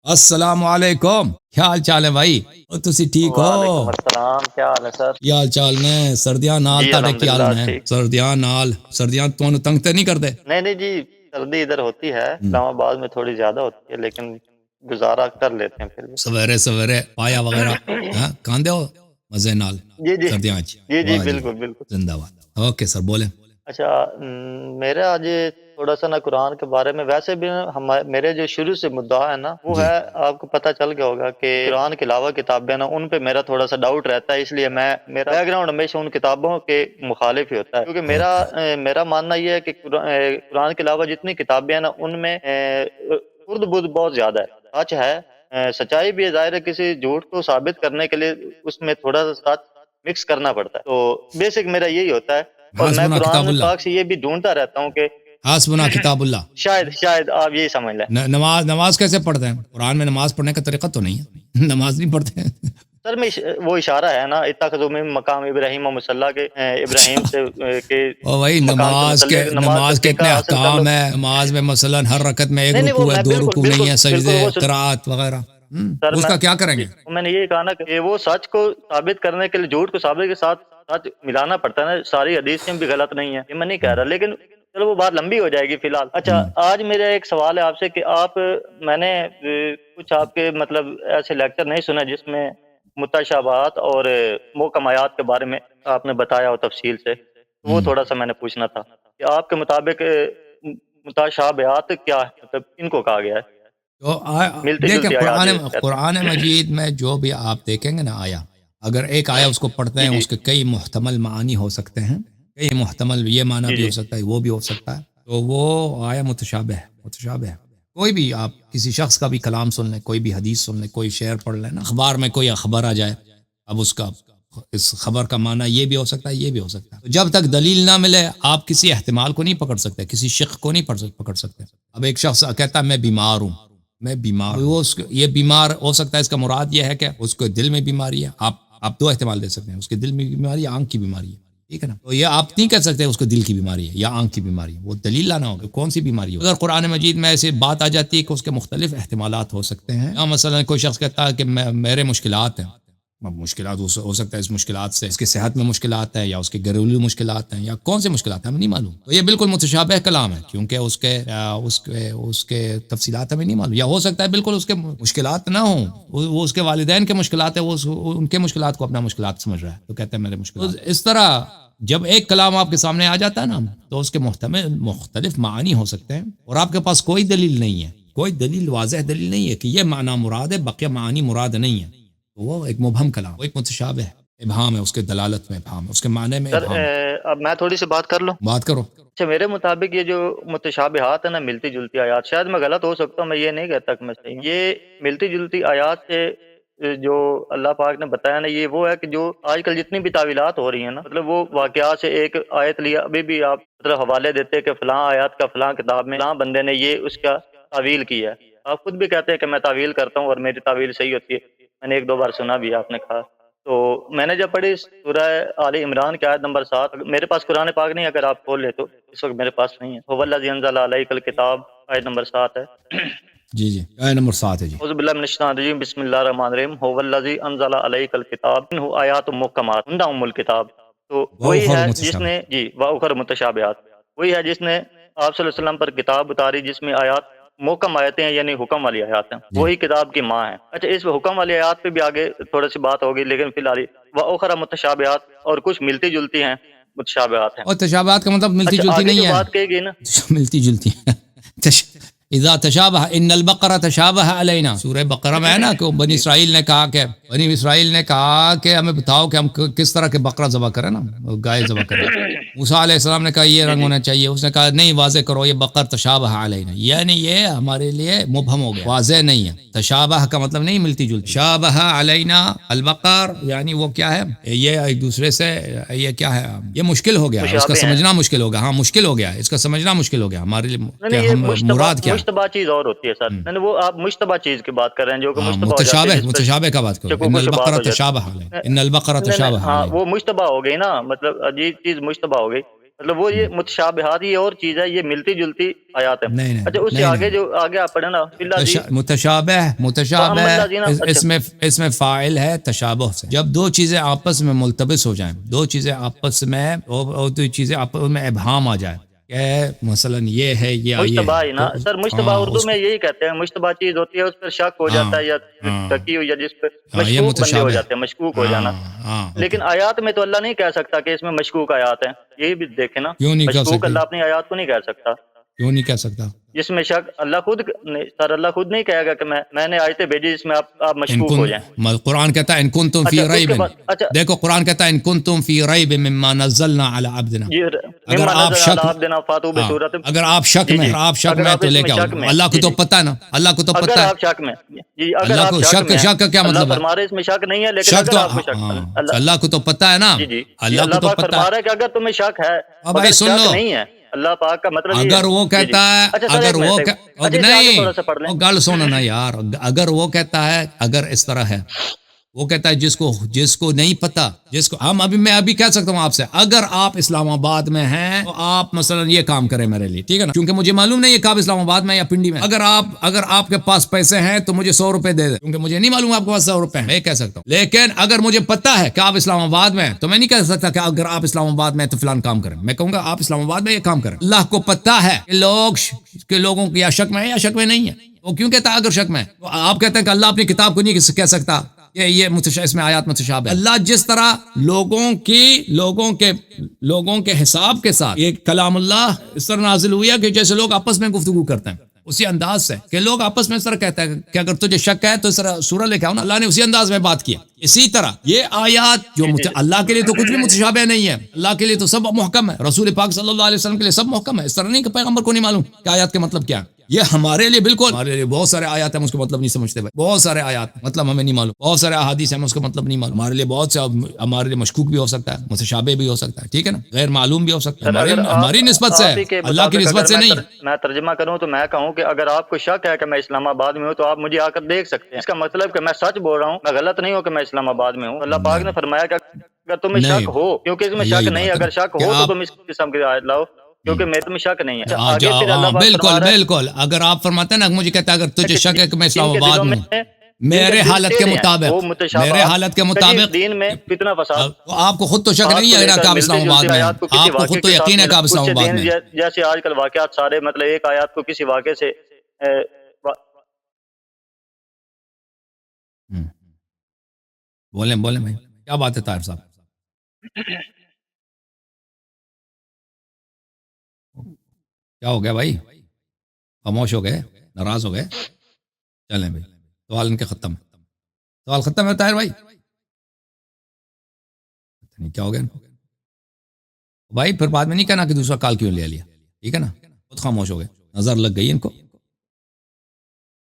السلام علیکم، کیا حال چال ہے بھائی؟ تسی ٹھیک وعلیکم ہو؟ السلام، کیا حال ہے سر؟ کیا حال چال نے؟ سردیاں نال جی تاڑے کی حال الحمدللہ نے؟ ٹھیک۔ سردیاں نال سردیاں تو تنگ تے نہیں کرتے؟ نہیں نہیں جی، سردی ادھر ہوتی ہے، اسلام آباد میں تھوڑی زیادہ ہوتی ہے، لیکن گزارا کر لیتے ہیں پھر بھی۔ سویرے سویرے پایا وغیرہ ہاں کھاندے ہو مزے نال جی جی سردیاں چ؟ جی جی واہ جی بالکل بالکل۔ زندہ باد۔ اوکے سر بولیں۔ اچھا، میرا آج تھوڑا سا نا قرآن کے بارے میں، ویسے بھی میرے جو شروع سے مدعا ہے نا وہ جی ہے، آپ کو پتہ چل گیا ہوگا کہ قرآن کے علاوہ کتابیں نا ان پہ میرا تھوڑا سا ڈاؤٹ رہتا ہے، اس لیے میرا بیک گراؤنڈ ہمیشہ ان کتابوں کے مخالف ہی ہوتا ہے، کیونکہ میرا ماننا یہ ہے کہ قرآن کے علاوہ جتنی کتابیں ہیں نا ان میں خرد بدھ بہت زیادہ ہے، سچ ہے، سچائی بھی ہے، ظاہر ہے کسی جھوٹ کو ثابت کرنے کے لیے اس میں تھوڑا سا سچ مکس کرنا پڑتا ہے، تو بیسک میرا یہی ہوتا ہے، اور میں حسبنا کتاب قرآن اللہ، پاک سے یہ بھی ڈھونڈتا رہتا ہوں کہ حسبنا کتاب اللہ۔ شاید آپ یہی سمجھ لیں۔ نماز کیسے پڑھتے ہیں؟ قرآن میں نماز پڑھنے کا طریقہ تو نہیں ہے، نماز نہیں پڑھتے ہیں۔ سر میں وہ اشارہ ہے نا، اتخذوا من مقام ابراہیم مصلی کے ابراہیم سے کہ او بھائی مقام سے متعلق نماز کا نماز کے اتنے طریقہ حاصل کر لو۔ احکام ہے، نماز میں مثلا ہر رکعت میں ایک نہیں نہیں، وہ رکوع ہے، میں دو بالکل رکوع نہیں بالکل ہے، بالکل سجدے وہ قرات وغیرہ، سر اس میں کا کیا کریں جی گے؟ میں نے یہی کہا نا کہ وہ سچ کو ثابت کرنے کے لیے جھوٹ کو ثابت کے ساتھ سچ ملانا پڑتا ہے نا، ساری حدیثیں بھی غلط نہیں ہیں، یہ میں نہیں کہہ رہا، لیکن چلو وہ بات لمبی ہو جائے گی فی الحال۔ اچھا، آج میرا ایک سوال ہے آپ سے کہ میں نے کچھ آپ کے مطلب ایسے لیکچر نہیں سنا جس میں متشابہات اور محکم آیات کے بارے میں آپ نے بتایا ہو تفصیل سے، وہ تھوڑا سا میں نے پوچھنا تھا کہ آپ کے مطابق متشابہات کیا ہے، مطلب ان کو کہا گیا ہے، تو ملتی دیکھیں جلتی آیات جو کہتے ہیں۔ قرآن مجید میں جو بھی آپ دیکھیں گے نا آیا، اگر ایک آیا اس کو پڑھتے جی ہیں، جی اس کے کئی محتمل معانی ہو سکتے ہیں، کئی محتمل یہ معنی جی بھی ہو جی سکتا ہے، وہ بھی ہو سکتا ہے، تو وہ آیا متشابہ ہے۔ کوئی بھی آپ کسی شخص کا بھی کلام سن لیں، کوئی بھی حدیث سن لیں، کوئی شعر پڑھ لیں نا، اخبار میں کوئی خبر آ جائے، اب اس کا اس خبر کا معنی یہ بھی ہو سکتا ہے، یہ بھی ہو سکتا ہے، تو جب تک دلیل نہ ملے آپ کسی احتمال کو نہیں پکڑ سکتے، کسی شق کو نہیں پکڑ سکتے۔ اب ایک شخص کہتا ہے میں بیمار ہوں، میں بیمار ہوں، یہ بیمار ہو سکتا ہے، اس کا مراد یہ ہے کہ اس کو دل میں بیماری ہے، آپ دو احتمال دے سکتے ہیں، اس کے دل میں بیماری ہے، آنکھ کی بیماری ہے، ٹھیک ہے نا، تو یہ آپ نہیں کہہ سکتے اس کو دل کی بیماری ہے یا آنکھ کی بیماری ہے، وہ دلیل لانا ہوگا کون سی بیماری ہے۔ اگر قرآن مجید میں ایسی بات آ جاتی ہے کہ اس کے مختلف احتمالات ہو سکتے ہیں، یا مثلا کوئی شخص کہتا ہے کہ میرے مشکلات ہیں، مشکلات ہو سکتا ہے اس مشکلات سے اس کی صحت میں مشکلات ہیں، یا اس کے گھریلو مشکلات ہیں، یا کون سے مشکلات ہیں ہمیں نہیں معلوم، تو یہ بالکل متشابہ کلام ہے، کیونکہ اس کے تفصیلات ہمیں نہیں معلوم، یا ہو سکتا ہے بالکل اس کے مشکلات نہ ہوں، وہ اس کے والدین کے مشکلات ہیں، وہ ان کے مشکلات کو اپنا مشکلات سمجھ رہا ہے، تو کہتے ہیں میرے مشکلات۔ تو اس طرح جب ایک کلام آپ کے سامنے آ جاتا ہے نا، تو اس کے محتمل مختلف معانی ہو سکتے ہیں، اور آپ کے پاس کوئی دلیل نہیں ہے، کوئی دلیل واضح دلیل نہیں ہے کہ یہ معنی مراد ہے، بقیہ معانی مراد نہیں ہے، تو وہ ایک مبہم کلام، وہ ایک متشابہ ہے، ابہام ہے، اس کے دلالت میں ابہام ہے، اس کے معنی میں سر ابہام ہے۔ اب میں تھوڑی سی بات کر لوں۔ بات کرو۔ اچھا، میرے مطابق یہ جو متشابہات ہیں نا، ملتی جلتی آیات، شاید میں غلط ہو سکتا ہوں، میں یہ نہیں کہتا کہ میں صحیح ہوں، یہ ملتی جلتی آیات سے جو اللہ پاک نے بتایا نا، یہ وہ ہے کہ جو آج کل جتنی بھی تعویلات ہو رہی ہیں نا، مطلب وہ واقعات سے ایک آیت لیا، ابھی بھی آپ مطلب حوالے دیتے کہ فلاں آیات کا فلاں کتاب میں فلاں بندے نے یہ اس کا تعویل کیا ہے، آپ خود بھی کہتے ہیں کہ میں تعویل کرتا ہوں اور میری تعویل صحیح ہوتی ہے، میں نے ایک دو بار سنا بھی، آپ نے کہا، تو میں نے جب پڑھی سورہ آل عمران کی آیت نمبر 7، میرے پاس قرآن پاک نہیں، اگر آپ کھول لے تو اس وقت میرے پاس نہیں ہے، هو الذی انزل علیک الکتاب، آیت نمبر 7 ہے۔ جی آیت نمبر 7 ہے جی۔ اعوذ باللہ من الشیطان الرجیم، بسم اللہ الرحمن الرحیم، هو الذی انزل علیک الکتاب منہ آیات محکمات ہن ام الکتاب، تو وہی وَأُخَرُ ہے جس متشابہ۔ نے جی واخر متشابہات، وہی ہے جس نے آپ صلی اللہ علیہ وسلم پر کتاب اتاری جس میں آیات محکم آیتیں ہیں، یعنی حکم والی آیات ہیں، جی وہی کتاب کی ماں ہے۔ اچھا، اس حکم والی آیات پہ بھی آگے تھوڑا سی بات ہوگی، لیکن فی الحال وَأُخَرَ متشابہات، اور کچھ ملتی جلتی ہیں، متشابہات ہیں۔ اور تشابہات کا مطلب ملتی اچھا، جلتی آگے جو نہیں ہے، بات کہی گئی نا، ملتی جلتی اذا تشابہ ان البقرہ تشابہ علینا، سورہ بقرہ میں ہے نا کہ بنی اسرائیل نے کہا کہ ہمیں بتاؤ کہ ہم کس طرح کے بقرہ ذبح کریں نا، گائے ذبح کریں، موسیٰ علیہ السلام نے کہا یہ جی رنگ جی ہونا چاہیے، اس نے کہا نہیں واضح کرو یہ بقر تشابہ علینا، یعنی یہ ہمارے لیے مبہم ہو گیا، واضح نہیں ہے۔ تشابہ کا مطلب نہیں ملتی جلتی، شابہ علینا البقر، یعنی وہ کیا ہے، یہ ایک دوسرے سے یہ کیا ہے، یہ مشکل ہو گیا، اس کا مشابہ ہیں۔ سمجھنا مشکل ہو گیا، ہاں مشکل ہو گیا، اس کا سمجھنا مشکل ہو گیا ہمارے لیے نہیں کہ نہیں، یہ ہم مراد کیا ہے۔ مشتبہ چیز اور ہوتی ہے سر، نہیں نہیں، وہ آپ مشتبہ چیز کی بات کر رہے ہیں جو کہ ہاں مشتبہ ہو جاتی ہے، جس پہ متشابہ کا بات کرو، شکوک ان و شبہات البقرہ ہو جاتی تشابہ علینا، ان البقرہ نہیں نہیں، تشابہ ہاں علینا۔ وہ مشتبہ ہو گئی نا، مطلب عجیب چیز مشتبہ ہو گئی، مطلب وہ یہ متشابہات یہ اور چیز ہے، یہ ملتی جلتی آیات ہے. نہیں نہیں اچھا اس سے نہیں آگے نہیں جو آگے آپ پڑھیں نا فی متشابہ فَأَمَّا الَّذِينَ اس میں فاعل ہے تشابہ سے. جب دو چیزیں آپس میں ملتبس ہو جائیں، دو چیزیں آپس میں اور دو چیزیں آپس میں ابہام آ جائے کہ مثلا یہ ہے یا یہ مشتبہ ہی نا تو سر، مشتبہ ہاں اردو میں یہی کہتے ہیں، مشتبہ چیز ہوتی ہے اس پر شک ہو ہاں جاتا ہے یا ہاں ٹکی ہوئی یا جس پہ ہاں یہ مشکوک بندے ہو متشابہ. جاتے ہیں، مشکوک ہو ہاں جانا. ہاں اوکے. لیکن آیات میں تو اللہ نہیں کہہ سکتا کہ اس میں مشکوک آیات ہیں، یہی بھی دیکھیں نا، کیوں نہیں کہہ مشکوک سکتے؟ اللہ اپنی آیات کو نہیں کہہ سکتا. کیوں نہیں کہہ سکتا؟ جس میں شک اللہ خود سر اللہ خود نہیں کہے گا کہ میں نے آیتیں بھیجی جس میں آپ ان مشکوک کن ہو جائیں. قرآن کہتا ہے ان کنتم فی اچھا اس ریب، کے بعد اچھا دیکھو قرآن کہتا ہے ان کنتم فی ریب مما نزلنا علی عبدنا. یہ اگر مما آپ نزل شک علی عبدنا فاتوا ہاں بسورۃ. اگر آپ شک جی میں جی آپ شک اگر میں آپ تو اس لے میں کے آؤ. شک میں اللہ کو جی تو جی پتہ ہے نا، اللہ کو تو اگر پتہ ہے. آپ شک میں جی اگر اللہ آپ کو شک میں ہیں، شک کا کیا اللہ مطلب ہے؟ فرما رہے اس میں شک نہیں ہے، لیکن شک اگر تو آپ کو شک ہاں اللہ اللہ کو تو پتہ ہے نا، جی جی جی اللہ کو اللہ تو پاک پتہ فرما ہے. رہا ہے کہ اگر تمہیں شک ہے اب بھائی مگر سن شک لو، نہیں ہے، اللہ پاک کا مطلب یہ ہے. اگر وہ جی جی کہتا ہے اچھا سر اگر ایک وہ منٹ اچھا اسے آگے نہیں تھوڑا سا پڑھ لیں. وہ گل سنو نا یار، اگر وہ کہتا ہے اگر اس طرح ہے، وہ کہتا ہے جس کو نہیں پتا، جس کو میں ابھی کہہ سکتا ہوں آپ سے، اگر آپ اسلام آباد میں ہیں تو آپ مثلا یہ کام کریں میرے لیے، ٹھیک ہے نا، کیونکہ مجھے معلوم نہیں ہے کہ آپ اسلام آباد میں یا پنڈی میں. اگر آپ کے پاس پیسے ہیں تو مجھے 100 روپے دے دیں، کیونکہ مجھے نہیں معلوم آپ کے پاس 100 روپے ہیں، میں کہہ سکتا ہوں. لیکن اگر مجھے پتا ہے کہ آپ اسلام آباد میں ہیں تو میں نہیں کہہ سکتا کہ اگر آپ اسلام آباد میں تو فلان کام کریں. میں کہوں گا آپ اسلام آباد میں یہ کام کریں. اللہ کو پتا ہے کہ لوگوں کی یا شک میں ہے یا شک میں نہیں ہے. وہ کیوں کہتا ہے اگر شک میں؟ تو آپ کہتے ہیں کہ اللہ اپنی کتاب کو نہیں کہہ سکتا، یہ اس میں آیات متشابہ ہے. اللہ جس طرح لوگوں کے حساب کے ساتھ یہ کلام اللہ اس طرح نازل ہوئی ہے کہ جیسے لوگ آپس میں گفتگو کرتے ہیں، اسی انداز سے کہ لوگ آپس میں اس طرح کہتے ہیں کہ اگر تجھے شک ہے تو اس طرح سورہ لے کے آؤ نا. اللہ نے اسی انداز میں بات کی. اسی طرح یہ آیات جو اللہ کے لیے تو کچھ بھی متشابہ نہیں ہے، اللہ کے لیے تو سب محکم ہے، رسول پاک صلی اللہ علیہ وسلم کے لیے سب محکم ہے. اس طرح نہیں کہ پیغمبر کو نہیں معلوم کہ آیات کے مطلب کیا ہے. یہ ہمارے لیے بالکل، ہمارے لیے بہت سارے آیات ہیں اس کا مطلب نہیں سمجھتے بھائی، بہت سارے آیات مطلب ہمیں نہیں معلوم، بہت سارے احادیث ہیں اس کا مطلب نہیں معلوم. ہمارے لیے بہت سے، ہمارے لیے مشکوک بھی ہو سکتا ہے، متشابہ بھی ہو سکتا ہے، ٹھیک ہے نا، غیر معلوم بھی ہو سکتا سر ہے. اگر ہماری نسبت سے آپ ہی کے اللہ کی مطابق نسبت اگر سے نہیں. میں ترجمہ کروں تو میں کہوں کہ اگر آپ کو شک ہے کہ میں اسلام آباد میں ہوں تو آپ مجھے آ کر دیکھ سکتے ہیں. اس کا مطلب کہ میں سچ بول رہا ہوں، میں غلط نہیں ہوں کہ میں اسلام آباد میں ہوں. اللہ پاک نے فرمایا کہ اگر تمہیں شک ہو، کیونکہ اس میں شک یہی نہیں، بات ہے نا اگر شک کہ ہو تو آپ تم اس قسم کی آیت لاؤ، کیونکہ میرے میں شک نہیں ہے. آگے پھر ہاں اللہ پاک بالکل فرما رہا ہے بالکل. اگر آپ فرماتے ہیں نا، مجھے کہتا ہے اگر تجھے شک ہے کہ میں اسلام جن کے آباد دلوں میں میں ہوں، میرے دل حالت کے ٹیڑھے ہیں وہ مطابق متشابہات جی دین میں فتنہ فساد آپ کو خود تو شک نہیں کو لے ہے کر کہ آپ ملتی اسلام آباد جلتی میں ہیں، آیات کو کسی آپ کو واقعے خود تو کے ساتھ یقین ہے کہ ملا آپ اسلام کچھ آباد دین میں ہیں. جیسے آج کل واقعات سارے مطلب ایک آیات کو کسی واقعے سے بولیں بھائی، کیا بات ہے طاہر صاحب؟ کیا ہو گیا بھائی؟ خاموش ہو گئے، ناراض ہو گئے؟ چلیں بھائی، سوال ان کے ختم. سوال ختم ہے طاہر بھائی؟ کیا ہو گیا ان کو بھائی؟ پھر بعد میں نہیں کہنا کہ دوسرا کال کیوں لے لیا، ٹھیک ہے نا. خود خاموش ہو گئے، نظر لگ گئی ان کو.